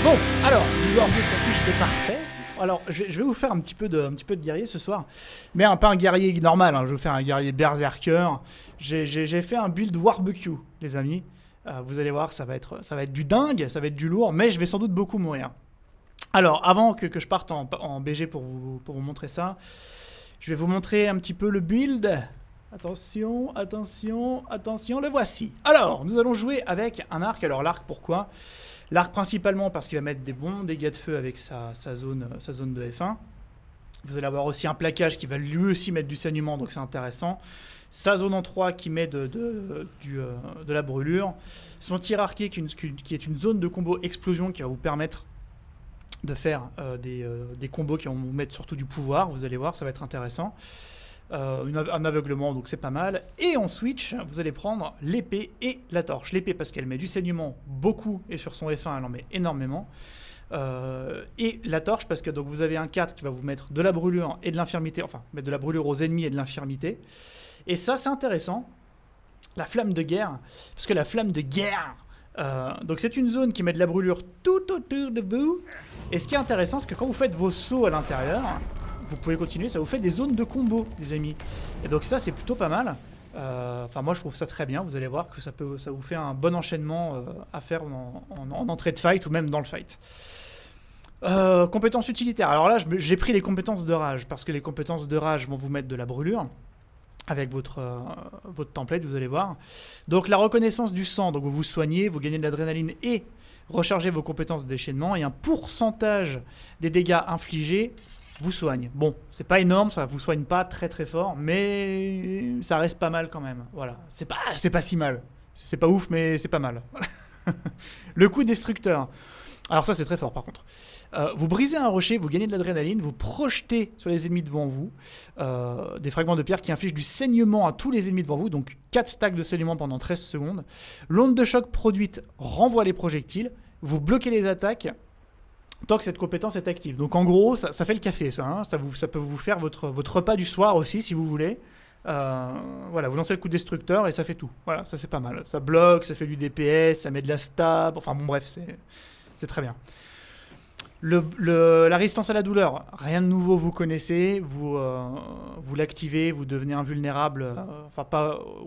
Bon, alors, l'ordre s'affiche, c'est parfait. Alors, je vais vous faire un petit peu de guerrier ce soir. Mais pas un guerrier normal, hein, je vais vous faire un guerrier berserker. J'ai fait un build barbecue, les amis. Vous allez voir, ça va être du dingue, ça va être du lourd, mais je vais sans doute beaucoup mourir. Alors, avant que je parte en BG pour vous montrer ça, je vais vous montrer un petit peu le build. Attention, attention, attention, le voici. Alors, nous allons jouer avec un arc. Alors, l'arc, pourquoi ? L'arc principalement parce qu'il va mettre des bons dégâts de feu avec sa zone de F1. Vous allez avoir aussi un plaquage qui va lui aussi mettre du saignement, donc c'est intéressant. Sa zone en 3 qui met de la brûlure. Son tir arqué qui est une zone de combo explosion qui va vous permettre de faire des combos qui vont vous mettre surtout du pouvoir. Vous allez voir, ça va être intéressant. Un aveuglement, donc c'est pas mal. Et en switch, vous allez prendre l'épée et la torche. L'épée parce qu'elle met du saignement beaucoup, et sur son F1, elle en met énormément. Et la torche parce que donc, vous avez un 4 qui va vous mettre de la brûlure et de l'infirmité, enfin, mettre de la brûlure aux ennemis et de l'infirmité. Et ça, c'est intéressant. La flamme de guerre, parce que la flamme de guerre, donc c'est une zone qui met de la brûlure tout autour de vous. Et ce qui est intéressant, c'est que quand vous faites vos sauts à l'intérieur, vous pouvez continuer, ça vous fait des zones de combo, les amis. Et donc ça, c'est plutôt pas mal. Enfin, moi, je trouve ça très bien. Vous allez voir que ça vous fait un bon enchaînement à faire en entrée de fight ou même dans le fight. Compétences utilitaires. Alors là, j'ai pris les compétences de rage, parce que les compétences de rage vont vous mettre de la brûlure avec votre template, vous allez voir. Donc la reconnaissance du sang, donc vous vous soignez, vous gagnez de l'adrénaline et rechargez vos compétences de déchaînement, et un pourcentage des dégâts infligés vous soigne. Bon, c'est pas énorme, ça vous soigne pas très très fort, mais ça reste pas mal quand même. Voilà, c'est pas si mal. C'est pas ouf, mais c'est pas mal. Le coup destructeur. Alors ça, c'est très fort par contre. Vous brisez un rocher, vous gagnez de l'adrénaline, vous projetez sur les ennemis devant vous des fragments de pierre qui infligent du saignement à tous les ennemis devant vous, donc 4 stacks de saignement pendant 13 secondes. L'onde de choc produite renvoie les projectiles, vous bloquez les attaques tant que cette compétence est active. Donc en gros, ça fait le café, ça. Hein. Ça peut vous faire votre repas du soir aussi, si vous voulez. Voilà, vous lancez le coup destructeur et ça fait tout. Voilà, ça c'est pas mal. Ça bloque, ça fait du DPS, ça met de la stab. Enfin bon, bref, c'est très bien. La résistance à la douleur, rien de nouveau, vous connaissez. Vous l'activez, vous devenez invulnérable.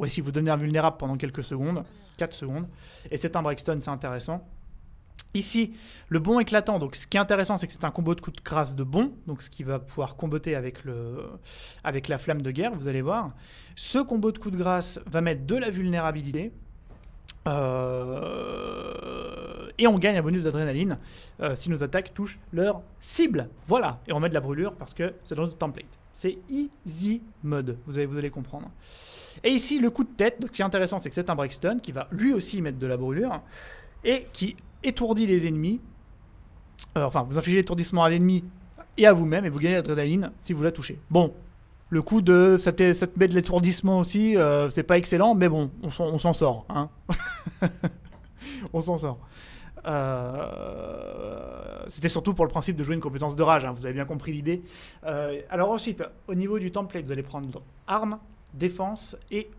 Si vous devenez invulnérable pendant quelques secondes, 4 secondes. Et c'est un breakstone, c'est intéressant. Ici, le bond éclatant, donc ce qui est intéressant, c'est que c'est un combo de coups de grâce de bond, donc ce qui va pouvoir comboter avec la flamme de guerre, vous allez voir. Ce combo de coups de grâce va mettre de la vulnérabilité, et on gagne un bonus d'adrénaline si nos attaques touchent leur cible. Voilà, et on met de la brûlure parce que c'est dans notre template. C'est easy mode, vous allez comprendre. Et ici, le coup de tête, donc ce qui est intéressant, c'est que c'est un breakstone qui va lui aussi mettre de la brûlure, et qui étourdit les ennemis, vous infligez l'étourdissement à l'ennemi et à vous-même, et vous gagnez l'adrénaline si vous la touchez. Bon, le coup de ça te met de l'étourdissement aussi, c'est pas excellent, mais bon, on s'en sort. Hein. On s'en sort. C'était surtout pour le principe de jouer une compétence de rage, hein, vous avez bien compris l'idée. Alors ensuite, au niveau du template, vous allez prendre armes, défense et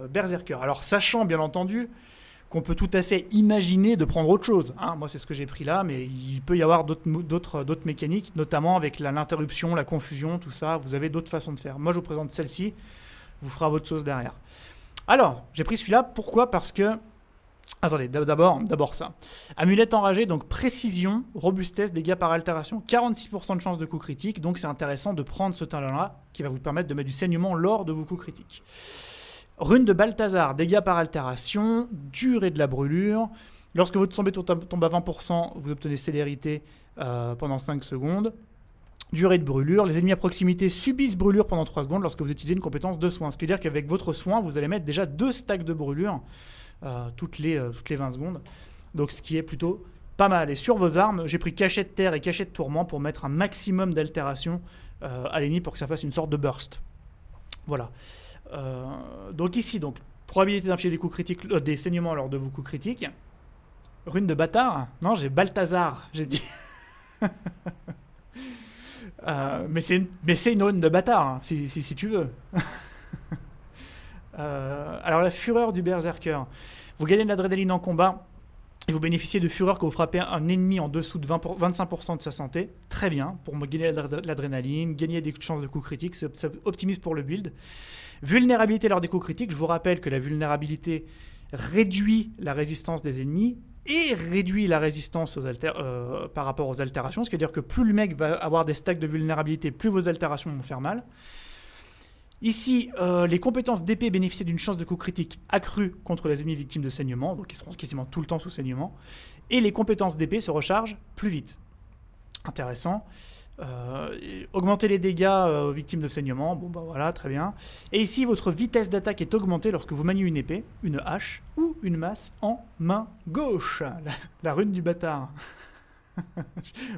berserker. Alors sachant bien entendu qu'on peut tout à fait imaginer de prendre autre chose. Hein. Moi, c'est ce que j'ai pris là, mais il peut y avoir d'autres mécaniques, notamment avec l'interruption, la confusion, tout ça. Vous avez d'autres façons de faire. Moi, je vous présente celle-ci. Vous ferez votre sauce derrière. Alors, j'ai pris celui-là. Pourquoi ? Parce que... Attendez, d'abord ça. Amulette enragée, donc précision, robustesse, dégâts par altération, 46% de chance de coup critique. Donc, c'est intéressant de prendre ce talent-là qui va vous permettre de mettre du saignement lors de vos coups critiques. Rune de Balthazar, dégâts par altération, durée de la brûlure. Lorsque votre sommé tombe à 20%, vous obtenez célérité pendant 5 secondes. Durée de brûlure. Les ennemis à proximité subissent brûlure pendant 3 secondes lorsque vous utilisez une compétence de soin. Ce qui veut dire qu'avec votre soin, vous allez mettre déjà 2 stacks de brûlure toutes les 20 secondes. Donc ce qui est plutôt pas mal. Et sur vos armes, j'ai pris cachet de terre et cachet de tourment pour mettre un maximum d'altération à l'ennemi pour que ça fasse une sorte de burst. Voilà. Donc ici, probabilité d'infliger des coups critiques, des saignements lors de vos coups critiques. Rune de bâtard. Non, j'ai Balthazar, j'ai dit. Mais c'est une rune de bâtard, hein, si tu veux. Alors la fureur du berserker. Vous gagnez de l'adrénaline en combat. Et vous bénéficiez de fureur quand vous frappez un ennemi en dessous de 25% de sa santé. Très bien, pour gagner de l'adrénaline, gagner des chances de coups critiques, ça optimise pour le build. Vulnérabilité lors des coups critiques. Je vous rappelle que la vulnérabilité réduit la résistance des ennemis et réduit la résistance par rapport aux altérations. C'est-à-dire que plus le mec va avoir des stacks de vulnérabilité, plus vos altérations vont faire mal. Ici, les compétences d'épée bénéficient d'une chance de coup critique accrue contre les ennemis victimes de saignement, donc ils seront quasiment tout le temps sous saignement. Et les compétences d'épée se rechargent plus vite. Intéressant. Augmenter les dégâts victimes de saignement, bon bah voilà, très bien. Et ici, votre vitesse d'attaque est augmentée lorsque vous maniez une épée, une hache ou une masse en main gauche. La rune du bâtard.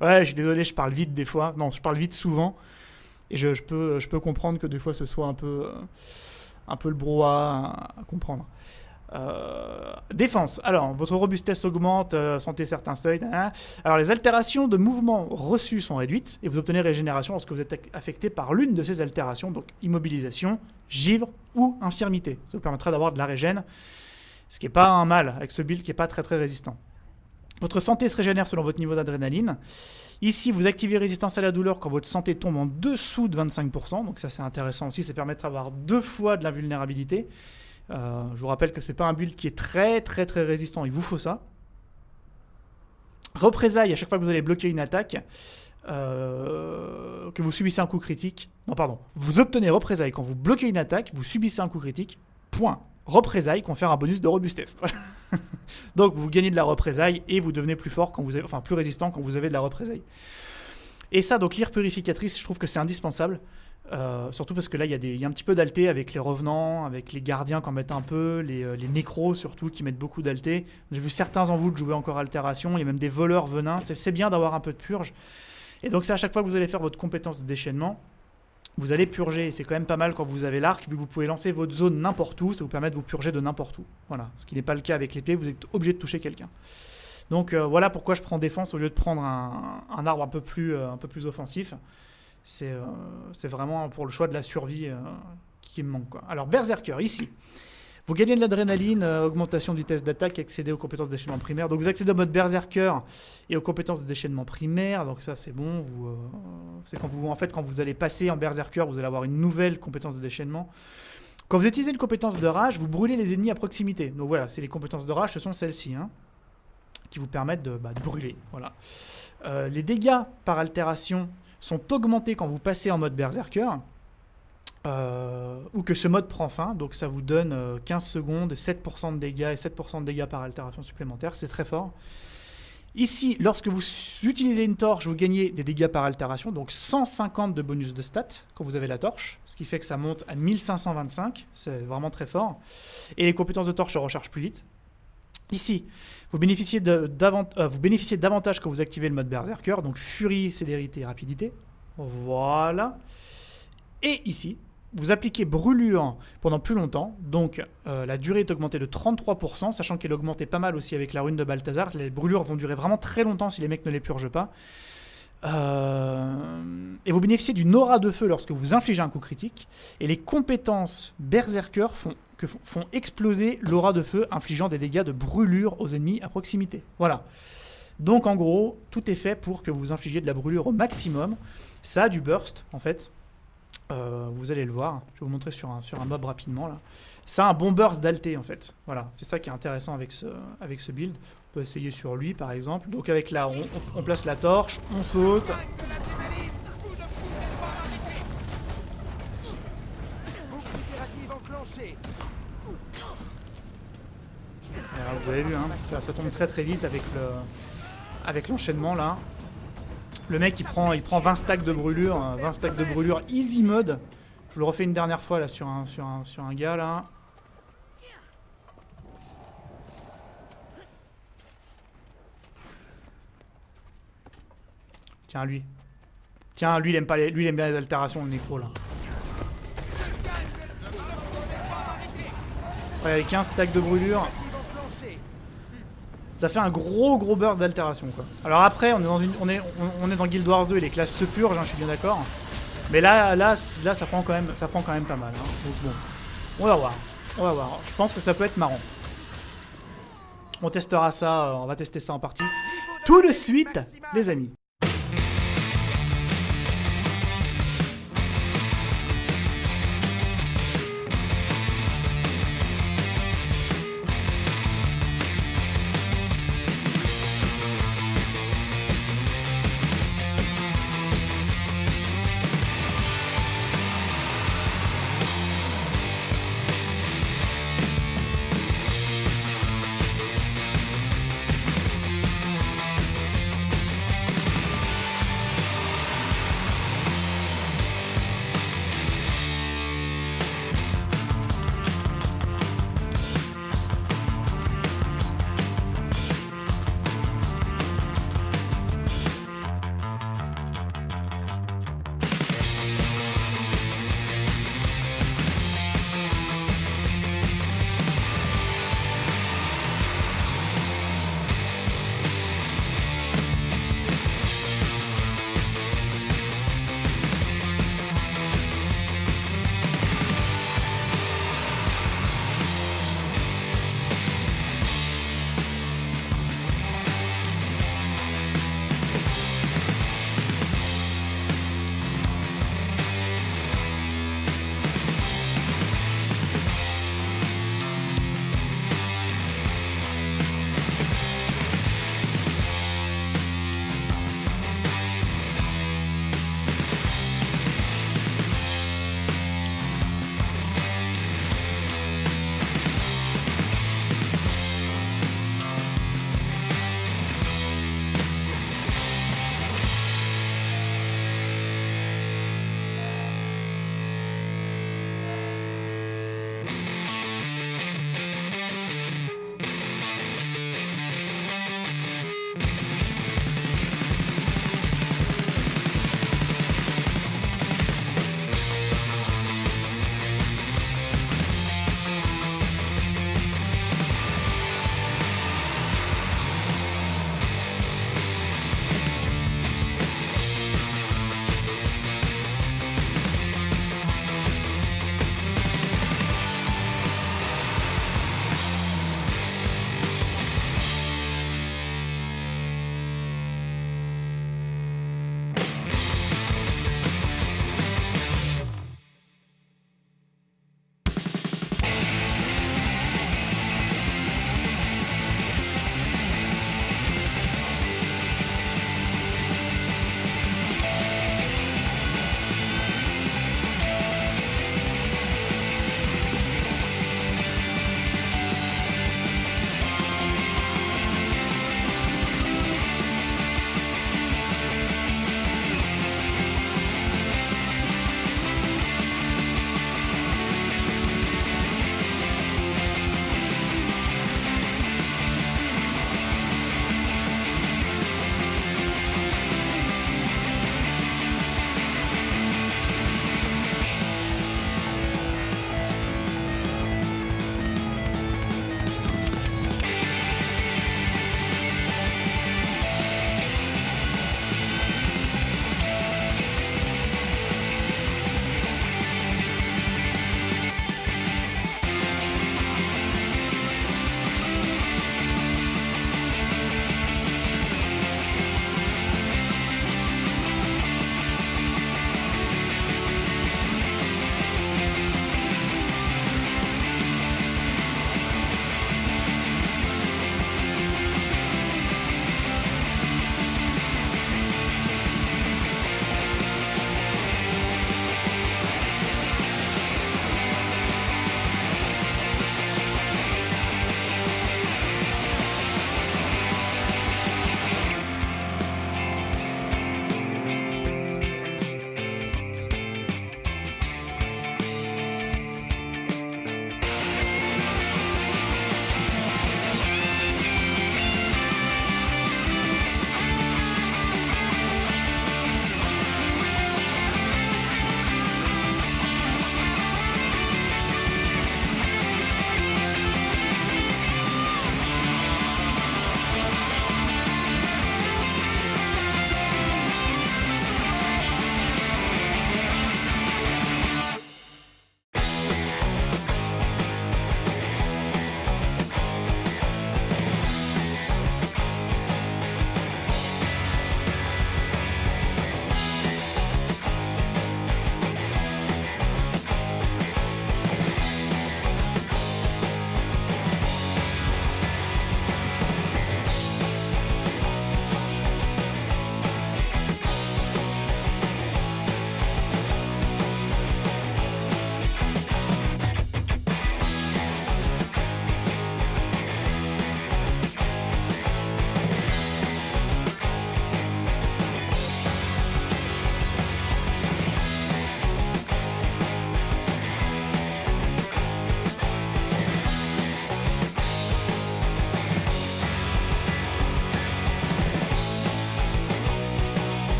Ouais, je suis désolé, je parle vite des fois. Non, je parle vite souvent. Et je peux comprendre que des fois ce soit un peu le brouhaha à comprendre. Défense. Alors, votre robustesse augmente, santé certains seuils. Alors, les altérations de mouvement reçues sont réduites et vous obtenez régénération lorsque vous êtes affecté par l'une de ces altérations, donc immobilisation, givre ou infirmité. Ça vous permettra d'avoir de la régène, ce qui n'est pas un mal avec ce build qui n'est pas très très résistant. Votre santé se régénère selon votre niveau d'adrénaline. Ici, vous activez résistance à la douleur quand votre santé tombe en dessous de 25%. Donc ça, c'est intéressant aussi. Ça permet d'avoir 2 fois de la vulnérabilité. Je vous rappelle que ce n'est pas un build qui est très très très résistant. Il vous faut ça. Représailles, à chaque fois que vous allez bloquer une attaque, que vous subissez un coup critique. Non, pardon. Vous obtenez représailles quand vous bloquez une attaque, vous subissez un coup critique. Point. Représailles confère un bonus de robustesse. Donc vous gagnez de la représaille et vous devenez plus fort quand vous avez, enfin plus résistant quand vous avez de la représaille. Et ça, donc l'ire purificatrice, je trouve que c'est indispensable. Surtout parce que là, il y a un petit peu d'alté avec les revenants, avec les gardiens qui en mettent un peu, les nécros surtout qui mettent beaucoup d'alté. J'ai vu certains en vous jouer encore altération, il y a même des voleurs venins. C'est bien d'avoir un peu de purge. Et donc c'est à chaque fois que vous allez faire votre compétence de déchaînement, vous allez purger, c'est quand même pas mal quand vous avez l'arc, vu que vous pouvez lancer votre zone n'importe où, ça vous permet de vous purger de n'importe où. Voilà, ce qui n'est pas le cas avec l'épée, vous êtes obligé de toucher quelqu'un. Donc voilà pourquoi je prends défense au lieu de prendre un arbre un peu plus offensif. C'est vraiment pour le choix de la survie qui me manque, quoi. Alors Berserker, ici, vous gagnez de l'adrénaline, augmentation de vitesse d'attaque, accédez aux compétences de déchaînement primaire. Donc vous accédez au mode Berserker et aux compétences de déchaînement primaire. Donc ça c'est bon. C'est quand vous allez passer en Berserker, vous allez avoir une nouvelle compétence de déchaînement. Quand vous utilisez une compétence de rage, vous brûlez les ennemis à proximité. Donc voilà, c'est les compétences de rage, ce sont celles-ci, hein, qui vous permettent de brûler. Voilà. Les dégâts par altération sont augmentés quand vous passez en mode Berserker. Ou que ce mode prend fin, donc ça vous donne 15 secondes, 7% de dégâts et 7% de dégâts par altération supplémentaire, c'est très fort. Ici, lorsque vous utilisez une torche, vous gagnez des dégâts par altération, donc 150 de bonus de stats quand vous avez la torche, ce qui fait que ça monte à 1525, c'est vraiment très fort. Et les compétences de torche se rechargent plus vite. Ici, vous bénéficiez davantage quand vous activez le mode Berserker, donc furie, célérité et rapidité. Voilà. Et ici, vous appliquez brûlure pendant plus longtemps, donc la durée est augmentée de 33%, sachant qu'elle est augmentée pas mal aussi avec la rune de Balthazar. Les brûlures vont durer vraiment très longtemps si les mecs ne les purgent pas. Et vous bénéficiez d'une aura de feu lorsque vous infligez un coup critique. Et les compétences Berserker font exploser l'aura de feu, infligeant des dégâts de brûlure aux ennemis à proximité. Voilà. Donc en gros, tout est fait pour que vous infligiez de la brûlure au maximum. Ça a du burst en fait. Vous allez le voir, je vais vous montrer sur un mob rapidement là. Ça a un bon burst d'alté en fait. Voilà, c'est ça qui est intéressant avec ce build. On peut essayer sur lui par exemple. Donc avec là, on place la torche, on saute. Alors, vous avez vu, hein, ça tombe très très vite avec l'enchaînement là. Le mec il prend 20 stacks de brûlure, easy mode. Je le refais une dernière fois là sur un gars là. Tiens lui. Tiens lui il aime bien les altérations, le nécro là. Ouais, avec 15 stacks de brûlure. Ça fait un gros burst d'altération quoi. Alors après on est dans Guild Wars 2 et les classes se purgent, hein, je suis bien d'accord. Mais là ça prend quand même pas mal. Hein. Donc bon, on va voir. Je pense que ça peut être marrant. On testera ça, on va tester ça en partie tout de suite, les amis.